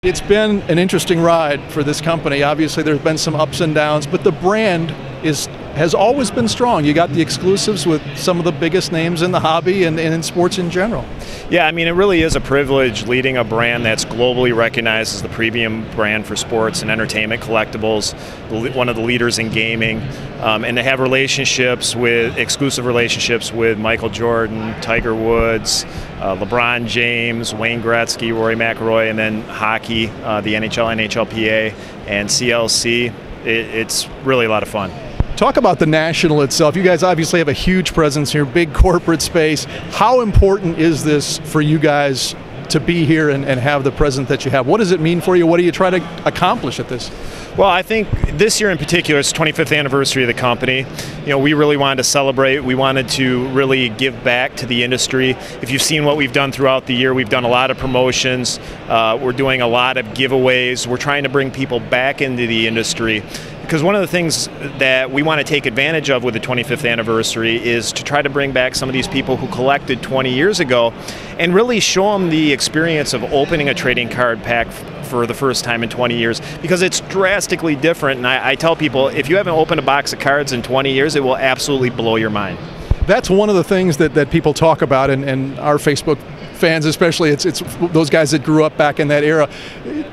It's been an interesting ride for this company. Obviously, there's been some ups and downs, but the brand has always been strong. You got the exclusives with some of the biggest names in the hobby and in sports in general. Yeah, I mean, it really is a privilege leading a brand that's globally recognized as the premium brand for sports and entertainment collectibles, one of the leaders in gaming, and to have exclusive relationships with Michael Jordan, Tiger Woods, LeBron James, Wayne Gretzky, Rory McIlroy, and then hockey, the NHL, NHLPA, and CLC. It's really a lot of fun. Talk about the National itself. You guys obviously have a huge presence here, big corporate space. How important is this for you guys to be here and have the presence that you have? What does it mean for you? What do you try to accomplish at this? Well, I think this year in particular, it's the 25th anniversary of the company. You know, we really wanted to celebrate. We wanted to really give back to the industry. If you've seen what we've done throughout the year, we've done a lot of promotions. We're doing a lot of giveaways. We're trying to bring people back into the industry. Because one of the things that we want to take advantage of with the 25th anniversary is to try to bring back some of these people who collected 20 years ago and really show them the experience of opening a trading card pack for the first time in 20 years, because it's drastically different. And I tell people, if you haven't opened a box of cards in 20 years, it will absolutely blow your mind. That's one of the things that people talk about, and our Facebook fans especially, it's those guys that grew up back in that era.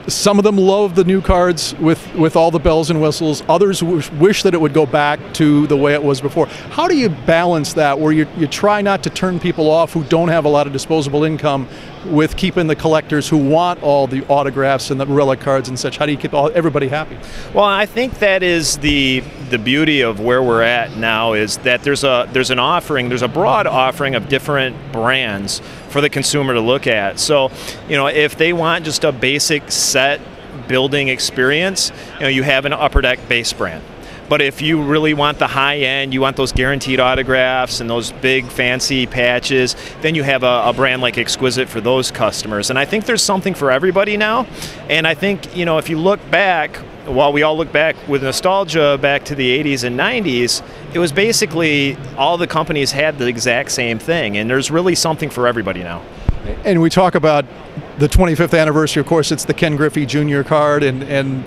Some of them love the new cards with all the bells and whistles. Others wish that it would go back to the way it was before. How do you balance that, where you try not to turn people off who don't have a lot of disposable income with keeping the collectors who want all the autographs and the relic cards and such? How do you keep everybody happy? Well, I think that is the beauty of where we're at now, is that there's a broad offering of different brands for the consumer to look at. So, you know, if they want just a basic set building experience, you know, you have an Upper Deck base brand. But if you really want the high end, you want those guaranteed autographs and those big fancy patches, then you have a brand like Exquisite for those customers. And I think there's something for everybody now. And I think, you know, if you look back, while we all look back with nostalgia back to the 80s and 90s, it was basically all the companies had the exact same thing. And there's really something for everybody now. And we talk about the 25th anniversary. Of course, it's the Ken Griffey Jr. card, and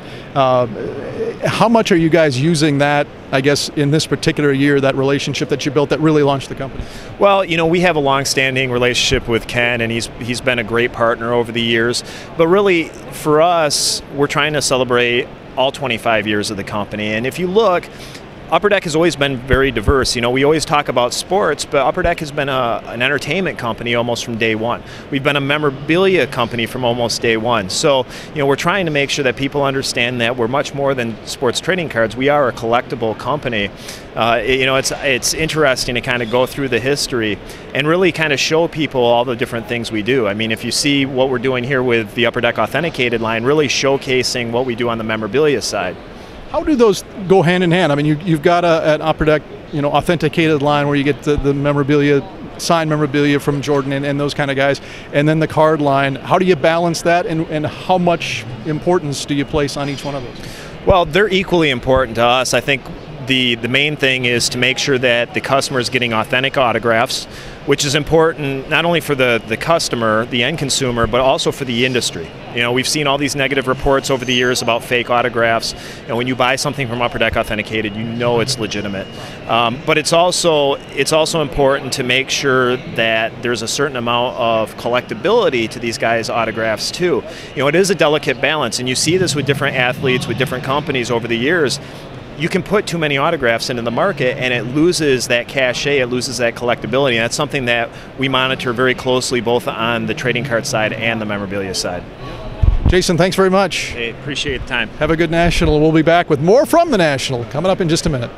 how much are you guys using that, I guess, in this particular year, that relationship that you built that really launched the company? Well, you know, we have a long-standing relationship with Ken, and he's been a great partner over the years. But really, for us, we're trying to celebrate all 25 years of the company. And if you look, Upper Deck has always been very diverse. You know, we always talk about sports, but Upper Deck has been an entertainment company almost from day one. We've been a memorabilia company from almost day one. So, you know, we're trying to make sure that people understand that we're much more than sports trading cards. We are a collectible company. You know, it's interesting to kind of go through the history and really kind of show people all the different things we do. I mean, if you see what we're doing here with the Upper Deck Authenticated line, really showcasing what we do on the memorabilia side. How do those go hand in hand? I mean, you've got an Upper Deck, you know, authenticated line where you get the memorabilia, signed memorabilia from Jordan and those kind of guys, and then the card line. How do you balance that, and how much importance do you place on each one of those? Well, they're equally important to us. I think the main thing is to make sure that the customer is getting authentic autographs, which is important not only for the customer, the end consumer, but also for the industry. You know, we've seen all these negative reports over the years about fake autographs. And when you buy something from Upper Deck Authenticated, you know it's legitimate. But it's also important to make sure that there's a certain amount of collectability to these guys' autographs too. You know, it is a delicate balance, and you see this with different athletes, with different companies over the years. You can put too many autographs into the market and it loses that cachet, it loses that collectability. And that's something that we monitor very closely, both on the trading card side and the memorabilia side. Jason, thanks very much. Hey, appreciate the time. Have a good National. We'll be back with more from the National coming up in just a minute.